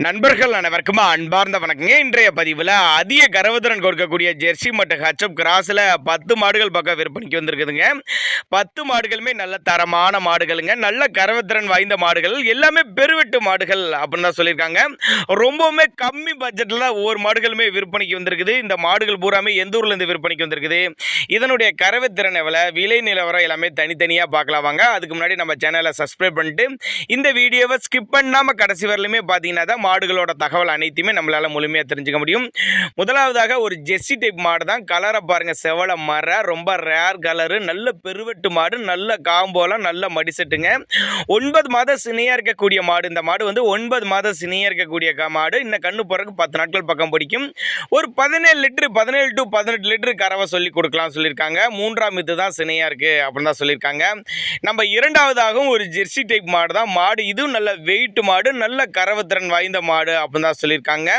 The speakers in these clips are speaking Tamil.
நண்பர்கள் அனைவருக்கும் அன்பார்ந்த வணக்கங்க. இன்றைய பதிவில் அதிக கரவுத்திறன் கொடுக்கக்கூடிய ஜெர்சி மற்றும் ஹச்சப் கிராஸில் 10 மாடுகள் பக்கம் விற்பனைக்கு வந்திருக்குதுங்க. 10 மாடுகளுமே நல்ல தரமான மாடுகளுங்க, நல்ல கரவுத்திறன் வாய்ந்த மாடுகள், எல்லாமே பெருவெட்டு மாடுகள் அப்படின்னு தான் சொல்லியிருக்காங்க. ரொம்பவுமே கம்மி பட்ஜெட்டில் தான் ஒவ்வொரு மாடுகளுமே விற்பனைக்கு வந்திருக்குது. இந்த மாடுகள் பூராமே எந்த ஊர்லேருந்து விற்பனைக்கு வந்திருக்குது, இதனுடைய கரவுத்திறன் எவ்வளோ, விலை நிலவரம் எல்லாமே தனித்தனியாக பார்க்கலாம் வாங்க. அதுக்கு முன்னாடி நம்ம சேனலை சப்ஸ்கிரைப் பண்ணிட்டு இந்த வீடியோவை ஸ்கிப் பண்ணாமல் கடைசி வரலுமே பார்த்தீங்கன்னா தான் மாடுகளோட தகவல் அனைத்துமே நம்மளால முழுமையாக தெரிஞ்சுக்க முடியும். முதலாவதாக ஒரு ஜெர்சி டைப் மாடு தான். கலரை பாருங்க, செவல மர, ரொம்ப ரேர் கலரு, நல்ல பெருவெட்டு மாடு, நல்ல காம்போலம், நல்ல மடிசெட்டுங்க. 9 மாதம் சினையா இருக்கக்கூடிய மாடு. இந்த மாடு வந்து 9 மாதம் சினையா இருக்கக்கூடிய மாடு. இன்னும் கண்ணு போறதுக்கு 10 நாட்கள் பக்கம் பிடிக்கும். ஒரு 17 லிட்டரு 17 to 18 லிட்டரு கறவை சொல்லி கொடுக்கலாம் சொல்லியிருக்காங்க. 3ஆம் இது தான் சினையா இருக்கு அப்படின்னு தான் சொல்லியிருக்காங்க. நம்ம இரண்டாவதாகவும் ஒரு ஜெர்சி டைப் மாடு தான். மாடு இதுவும் நல்ல வெயிட் மாடு, நல்ல கறவைத்திறன் வாய்ந்த மாடு அப்படின்னு தான் சொல்லியிருக்காங்க.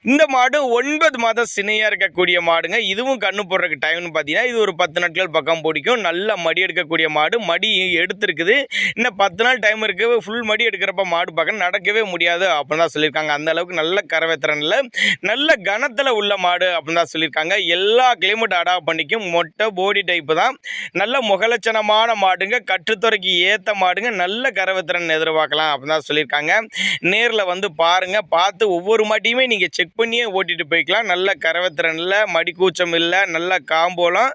இந்த மாடு 9 மாதம் சினையா இருக்கக்கூடிய மாடுங்க. இதுவும் கண்ணு போடுறதுக்கு டைம்னு பார்த்தீங்கன்னா இது ஒரு 10 நாட்கள் பக்கம் பிடிக்கும். நல்ல மடி எடுக்கக்கூடிய மாடு, மடி எடுத்துருக்குது. இன்னும் 10 நாள் டைம் இருக்கு. ஃபுல் மடி எடுக்கிறப்ப மாடு பார்க்க நடக்கவே முடியாது அப்படின்னு தான் சொல்லியிருக்காங்க. அந்த அளவுக்கு நல்ல கறவைத்திறனில் நல்ல கனத்தில் உள்ள மாடு அப்படின்னு தான் சொல்லியிருக்காங்க. எல்லா கிளைமேட் அடாப்ட் பண்ணிக்கும். மொட்டை போடி டைப்பு தான். நல்ல முகலட்சணமான மாடுங்க, கற்றுத்துறைக்கு ஏற்ற மாடுங்க, நல்ல கறவைத்திறன் எதிர்பார்க்கலாம் அப்படின்னு தான் சொல்லியிருக்காங்க. நேரில் வந்து பாருங்க, பார்த்து ஒவ்வொரு மாட்டியுமே நீங்கள் செக் பண்ணியே ஓட்டிட்டு போய்க்கலாம். நல்ல கறவைத்திறன் இல்லை, மடிக்கூச்சம் இல்லை, நல்ல காம்போலம்.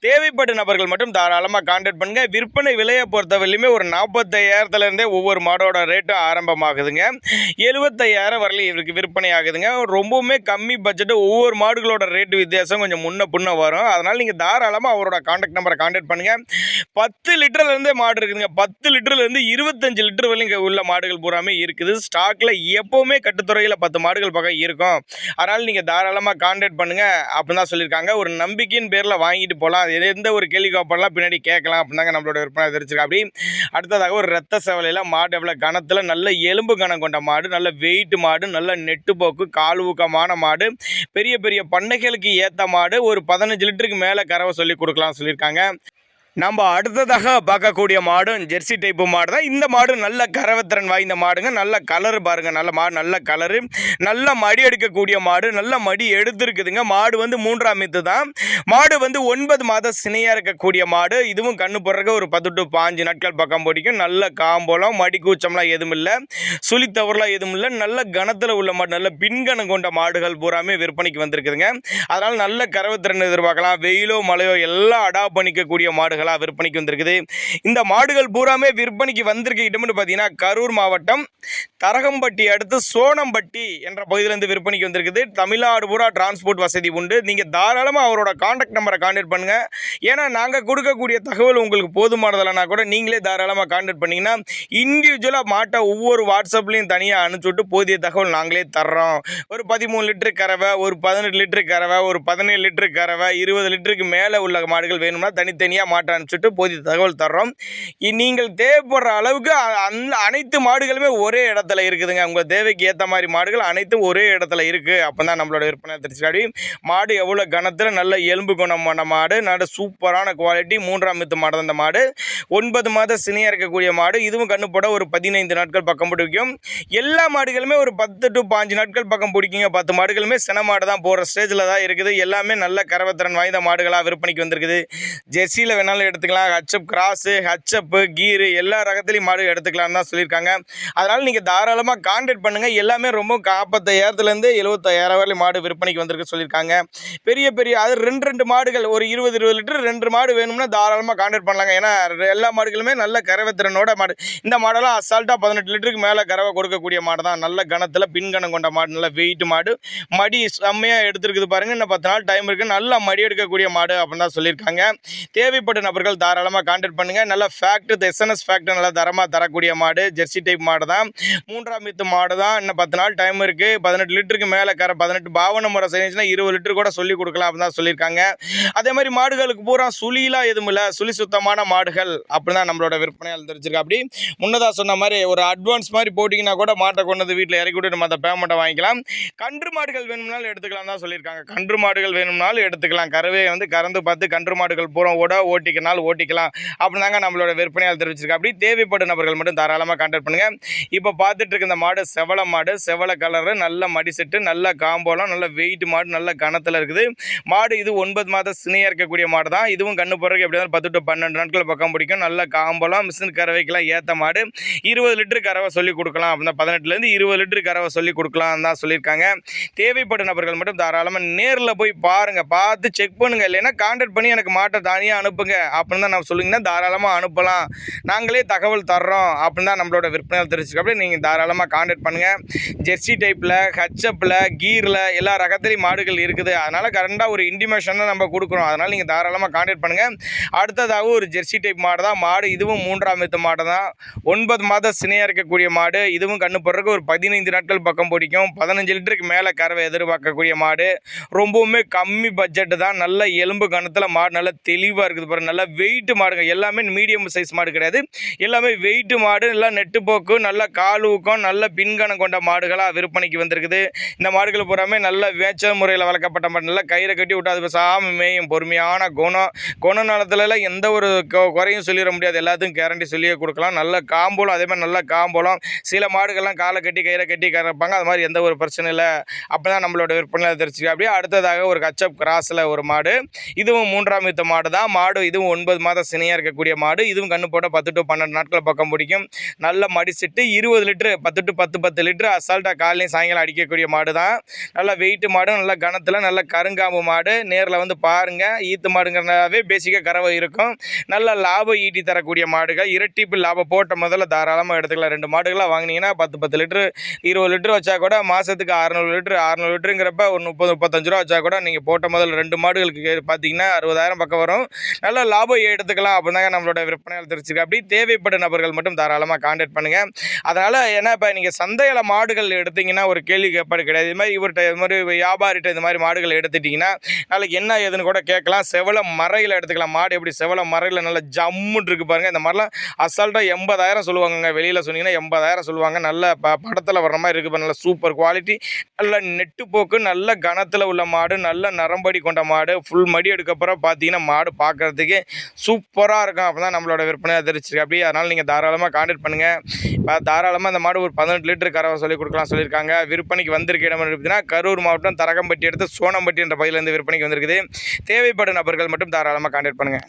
தேவைப்படும் நபர்கள் மட்டும் தாராளமாக கான்டாக்ட் பண்ணுங்க. விற்பனை விலையை பொறுத்தவரையிலுமே ஒரு 45,000 ஒவ்வொரு மாடோட ரேட்டும் ஆரம்பமாகுதுங்க. 75,000 வரலையும் இவருக்கு விற்பனை ஆகுதுங்க. ரொம்பவுமே கம்மி பட்ஜெட்டு. ஒவ்வொரு மாடுகளோட ரேட்டு வித்தியாசம் கொஞ்சம் முன்ன பின்ன வரும். அதனால் நீங்கள் தாராளமாக அவரோட கான்டாக்ட் நம்பரை கான்டாக்ட் பண்ணுங்கள். 10 லிட்டர்லேருந்தே மாடு இருக்குதுங்க. 10 லிட்டர்லேருந்து 25 லிட்டர் வரையும் இங்கே உள்ள மாடுகள் பூராமே இருக்குது. ஸ்டாக்கில் எப்போவுமே கட்டுத்துறையில் 10 மாடுகள் பக்கம் இருக்கும். அதனால் நீங்கள் தாராளமாக கான்டாக்ட் பண்ணுங்கள் அப்படின்னு தான் சொல்லியிருக்காங்க. ஒரு நம்பிக்கையின் பேரில் வாங்கிட்டு போகலாம். எந்த ஒரு கேள்வி காப்பெல்லாம் பின்னாடி கேட்கலாம் அப்படின்னாங்க நம்மளோட விற்பனை தெரிஞ்சிருக்கா. அப்படி அடுத்ததாக ஒரு ரத்த செவலையில் மாடு எவ்வளோ கணத்தில் நல்ல எலும்பு கணம் கொண்ட மாடு, நல்ல வெயிட் மாடு, நல்ல நெட்டு போக்கு, கால் ஊக்கமான மாடு, பெரிய பெரிய பண்ணைகளுக்கு ஏற்ற மாடு, ஒரு 15 லிட்டருக்கு மேலே கறவை சொல்லி கொடுக்கலாம் சொல்லியிருக்காங்க. நம்ம அடுத்ததாக பார்க்கக்கூடிய மாடும் ஜெர்சி டைப்பு மாடு தான். இந்த மாடு நல்ல கறவைத்திறன் வாய்ந்த மாடுங்க. நல்ல கலரு பாருங்கள், நல்ல மாடு, நல்ல கலரு, நல்ல மடி எடுக்கக்கூடிய மாடு, நல்ல மடி எடுத்துருக்குதுங்க. மாடு வந்து 3ஆம் இது தான். மாடு வந்து 9 மாதம் சினையாக இருக்கக்கூடிய மாடு. இதுவும் கண்ணு போடுறதுக்கு ஒரு 10 to 15 நாட்கள் பக்கம் பிடிக்கும். நல்ல காம்போலம், மடி கூச்சம்லாம் எதுவும் இல்லை, சுழித்தவரெலாம் எதுவும் இல்லை, நல்ல கனத்தில் உள்ள மாடு, நல்ல பின்கணம் கொண்ட மாடுகள் பூராமே விற்பனைக்கு வந்திருக்குதுங்க. அதனால் நல்ல கறவைத்திறன் எதிர்பார்க்கலாம். வெயிலோ மழையோ எல்லாம் அடாப்ட் பண்ணிக்கக்கூடிய மாடுகள் விற்பனைக்கு வந்திருக்குது. இந்த மாடுகள் பூராமே விற்பனைக்கு வந்திருக்க இடம்னு பார்த்தீங்கன்னா கரூர் மாவட்டம் தரகம்பட்டி அடுத்து சோனம்பட்டி என்ற பகுதியிலிருந்து விற்பனைக்கு வந்திருக்குது. தமிழ்நாடு பூரா டிரான்ஸ்போர்ட் வசதி உண்டு. நீங்கள் தாராளமாக அவரோட கான்டாக்ட் நம்பரை கான்டாக்ட் பண்ணுங்க. ஏன்னா நாங்கள் கொடுக்கக்கூடிய தகவல் உங்களுக்கு போதுமானதில்லைனா கூட நீங்களே தாராளமாக கான்டாக்ட் பண்ணிங்கன்னா இண்டிவிஜுவலாக மாட்டை ஒவ்வொரு வாட்ஸ்அப்லையும் தனியாக அனுப்பிச்சுட்டு போதிய தகவல் நாங்களே தர்றோம். ஒரு 13 லிட்டரு கறவை, ஒரு 18 லிட்டரு கறவை, ஒரு 17 லிட்டரு கறவை, 20 லிட்டருக்கு மேலே உள்ள மாடுகள் வேணும்னா தனித்தனியாக மாட்டை அனுப்பிச்சுட்டு போதிய தகவல் தர்றோம். நீங்கள் தேவைப்படுற அளவுக்கு அந்த அனைத்து மாடுகளுமே ஒரே இடத்துல இருக்குதுங்க. உங்கள் தேவைக்கு ஏற்ற மாதிரி மாடுகள் அனைத்தும் ஒரே இடத்துல இருக்குது. அப்போ தான் நம்மளோட விற்பனை தெரிஞ்சுக்காடி. மாடு எவ்வளோ கனத்தில் நல்ல எலும்பு குணமான மாடு, நல்ல சூப்பரான குவாலிட்டி. 3ஆம் இது மாடு தான் இந்த மாடு. 9 மாதம் சினையாக இருக்கக்கூடிய மாடு. இதுவும் கண்ணு போட ஒரு 15 நாட்கள் பக்கம் பிடிக்கும். எல்லா மாடுகளுமே ஒரு 10 to 15 நாட்கள் பக்கம் பிடிக்குங்க. 10 மாடுகளுமே சின மாடு தான் போகிற ஸ்டேஜில் தான் இருக்குது. எல்லாமே நல்ல கறவைத்திறன் வாய்ந்த மாடுகளாக விற்பனைக்கு வந்திருக்குது. ஜெர்சியில் வேணாலும் எடுத்துக்கலாம், ஹச்சப் கிராஸு, ஹச்சப்பு, கீரு எல்லா ரகத்துலையும் மாடு எடுத்துக்கலாம்னு தான் சொல்லியிருக்காங்க. அதனால் நீங்கள் தாராளமாக கான்டாக்ட் பண்ணுங்கள். எல்லாமே ரொம்ப 45,000 75,000 வரையும் மாடு விற்பனைக்கு வந்திருக்கு சொல்லியிருக்காங்க. பெரிய பெரிய அது 2 மாடுகள் ஒரு 20 லிட்டர் 2 மாடு வேணும்னா தாராளமாக கான்டாக்ட் பண்ணலாங்க. ஏன்னா எல்லா மாடுகளுமே நல்ல கறவைத்திறனோட மாடு. இந்த மாடெல்லாம் அசால்ட்டாக 18 லிட்டருக்கு மேலே கறவை கொடுக்கக்கூடிய மாடு தான். நல்ல கனத்தில் பின்கணம் கொண்ட மாடு, நல்ல வெயிட் மாடு, மடி செம்மையாக எடுத்துருக்குது பாருங்கள். இன்னும் 10 நாள் டைம் இருக்குது. நல்லா மடி எடுக்கக்கூடிய மாடு அப்படின்னு தான் சொல்லியிருக்காங்க. தேவைப்பட்ட நபர்கள் தாராளமாக கான்டாக்ட் பண்ணுங்கள். நல்ல ஃபேக்ட் எஸ்என்எஸ் ஃபேக்ட் நல்லா தரமாக தரக்கூடிய மாடு ஜெர்சி டைப் மாடு தான். 3ஆம் இது மாடு தான். இன்னும் 10 நாள் டைம் இருக்குது. 18 லிட்டருக்கு மேலே 18 பாவன முறை செஞ்சுன்னா 20 லிட்டர் கூட சொல்லி கொடுக்கலாம் அப்படின்னு தான் சொல்லியிருக்காங்க. அதே மாதிரி மாடுகளுக்கு பூரா சுழிலாம் எதுவும் இல்லை, சுழி சுத்தமான மாடுகள் அப்படின்னு தான் நம்மளோட விற்பனையால் தெரிஞ்சிருக்கா. அப்படி முன்னதாக சொன்ன மாதிரி ஒரு அட்வான்ஸ் மாதிரி போட்டிங்கன்னா கூட மாட்டை கொண்டு வந்து வீட்டில் இறக்கி விட்டு நம்ம அந்த பேமெண்ட்டை வாங்கிக்கலாம். கன்று மாடுகள் வேணும்னாலும் எடுத்துக்கலாம் தான் சொல்லியிருக்காங்க. கன்று மாடுகள் வேணும்னாலும் எடுத்துக்கலாம். கறவை வந்து கறந்து பார்த்து கன்று மாடுகள் பூரா ஓட்டிக்கிறனால நாள் ஓட்டிக்கலாம் அப்படின்னு தாங்க நம்மளோட விற்பனையாளர் தெரிவிச்சிருக்கா. அப்படி தேவைப்படும் நபர்கள் மட்டும் தாராளமாக கான்டாக்ட் பண்ணுங்கள். இப்போ பார்த்துட்டு இருக்க இந்த மாடு செவலை கலரு, நல்ல மடி செட்டு, நல்ல காம்போலம், நல்ல வெயிட் மாடு, நல்ல கணத்தில் இருக்குது மாடு. இது 9 மாத சினையாக இருக்கக்கூடிய மாடு தான். இதுவும் கண்ணு போடுறதுக்கு எப்படி 10 to 12 நாட்கள் பக்கம் பிடிக்கும். நல்ல காம்போலம், மிஷின் கறவைக்கெல்லாம் ஏற்ற மாடு. 20 லிட்டரு கறவை சொல்லி கொடுக்கலாம் அப்படின்னா 18லேருந்து 20 லிட்டரு கறவை சொல்லி கொடுக்கலாம் தான் சொல்லியிருக்காங்க. தேவைப்படும் நபர்கள் மட்டும் தாராளமாக நேரில் போய் பாருங்கள், பார்த்து செக் பண்ணுங்கள். இல்லைன்னா கான்டாக்ட் பண்ணி எனக்கு மாட்டை தனியாக அனுப்புங்க அப்படின்னு தான் நான் சொல்லிங்கன்னா தாராளமாக அனுப்பலாம், நாங்களே தகவல் தர்றோம் அப்படின்னு தான் நம்மளோட விற்பனையாளர் தெரிஞ்சுக்க. அப்படி நீங்கள் தாராளமாக கான்டாக்ட் பண்ணுங்கள். ஜெர்சி டைப்பில், ஹச்சப்பில், கீரில் எல்லா ரகத்திலையும் மாடுகள் இருக்குது. அதனால் கரெக்டாக ஒரு இன்டிமேஷன் தான் நம்ம கொடுக்குறோம். அதனால் நீங்கள் தாராளமாக கான்டாக்ட் பண்ணுங்கள். அடுத்ததாக ஒரு ஜெர்சி டைப் மாடு தான் மாடு. இதுவும் 3ஆம் ஈத்து மாடு தான். 9 மாத சினையாக இருக்கக்கூடிய மாடு. இதுவும் கண்ணு போடுறதுக்கு ஒரு 15 நாட்கள் பக்கம் பிடிக்கும். 15 லிட்டருக்கு மேலே கறவை எதிர்பார்க்கக்கூடிய மாடு. ரொம்பவுமே கம்மி பட்ஜெட்டு தான். நல்ல எலும்பு கணத்தில் மாடு, நல்ல தெளிவாக இருக்குது பாருங்கள். நல்ல வெயிட்டு மாடுங்க. எல்லாமே மீடியம் சைஸ் மாடு கிடையாது, எல்லாமே வெயிட்டு மாடு. நல்லா நெட்டு போக்கு, நல்ல கால் ஊக்கம், நல்ல பின்கணம் கொண்ட மாடுகளாக விற்பனைக்கு வந்திருக்குது. இந்த மாடுகள் பூராமே நல்ல வேச்சல் முறையில் வளர்க்கப்பட்ட மாடு. நல்லா கயிறை கட்டி விட்டு அது சாமி மேயும். பொறுமையான குணநலத்துல எந்த ஒரு குறையும் சொல்லிட முடியாது, எல்லாத்துக்கும் கேரண்டி சொல்லியே கொடுக்கலாம். நல்ல காம்போலம், அதே மாதிரி நல்ல காம்போலம். சில மாடுகள்லாம் காலை கட்டி கயிறை கட்டி கறப்பாங்க, அது மாதிரி எந்த ஒரு பிரச்சனை இல்லை. அப்போ தான் நம்மளோட விற்பனையில் தெரிஞ்சுக்க. அப்படியே அடுத்ததாக ஒரு கச்சப் கிராஸில் ஒரு மாடு. இதுவும் 3ஆம் ஈத்து மாடு தான் மாடு. இதுவும் 9 மாத சினையாக இருக்கக்கூடிய மாடு. இதுவும் கண்ணு போட 10 to 12 நாட்கள் பக்கம் பிடிக்கும். நல்ல மடிச்சிட்டு 20 லிட்டரு 10 to 10 லிட்டரு அசால்ட்டாக காலையும் சாயங்காலம் அடிக்கக்கூடிய மாடு தான். நல்ல வெயிட்டு மாடு, நல்ல கணத்தில், நல்ல கருங்காம்பு மாடு. நேரில் வந்து பாருங்கள். ஈத்து மாடுங்கிறனாவே பேசிக்காக கறவை இருக்கும். நல்ல லாபம் ஈட்டி தரக்கூடிய மாடுகள். இரட்டிப்பு லாபம் போட்ட முதல்ல தாராளமாக எடுத்துக்கலாம். 2 மாடுகளாக வாங்கினீங்கன்னா 10 லிட்டரு 20 லிட்டரு வச்சா கூட மாதத்துக்கு 600 லிட்டருங்கிறப்ப ஒரு 30-35 ரூபா வச்சா கூட நீங்கள் போட்ட முதல்ல 2 மாடுகளுக்கு பார்த்தீங்கன்னா 60,000 பக்கம் வரும். நல்ல லாபம் எடுத்துக்கலாம் அப்படின்னு தாங்க நம்மளோட விற்பனையாளர் தெரிஞ்சுக்க. அப்படி தேவைப்படும் நபர்கள் மட்டும் தாராளமாக கான்டாக்ட் பண்ணுங்கள். அதனால் ஏன்னா இப்போ நீங்கள் சந்தையில் மாடுகள் எடுத்திங்கன்னா ஒரு கேள்வி கேட்பாடு கிடையாது. இது மாதிரி இவர்கிட்ட இது மாதிரி வியாபாரிகிட்ட இந்த மாதிரி மாடுகள் எடுத்துட்டிங்கன்னா நாளைக்கு என்ன ஏதுன்னு கூட கேட்கலாம். செவலை மறையில் எடுத்துக்கலாம். மாடு எப்படி செவலை மறையில் நல்லா ஜம்முன்னு இருக்குது பாருங்கள். இந்த மாதிரிலாம் அசால்ட்டாக 80,000 சொல்லுவாங்க. வெளியில் சொன்னீங்கன்னா 80,000 சொல்லுவாங்க. நல்ல படத்தில் வர்ற மாதிரி இருக்குது. நல்ல சூப்பர் குவாலிட்டி, நல்ல நெட்டு போக்கு, நல்ல கணத்தில் உள்ள மாடு, நல்ல நரம்படி கொண்ட மாடு. ஃபுல் மடி எடுக்கப்புறம் பார்த்தீங்கன்னா மாடு பார்க்குறதுக்கு சூப்பராக இருக்கும். அப்போ தான் நம்மளோட விற்பனை தெரிஞ்சிருக்கு. அப்படி அதனால் நீங்கள் தாராளமாக கான்டாக்ட் பண்ணுங்கள். தாராளமாக அந்த மாடு ஒரு 18 லிட்டர் கறவை சொல்லி கொடுக்கலாம் சொல்லியிருக்காங்க. விற்பனைக்கு வந்திருக்க இடம் இருக்குதுன்னா கரூர் மாவட்டம் தரகம்பட்டி எடுத்து சோனம்பட்டி என்ற பகுதியிலேருந்து விற்பனைக்கு வந்திருக்குது. தேவைப்படும் நபர்கள் மட்டும் தாராளமாக கான்டாக்ட் பண்ணுங்கள்.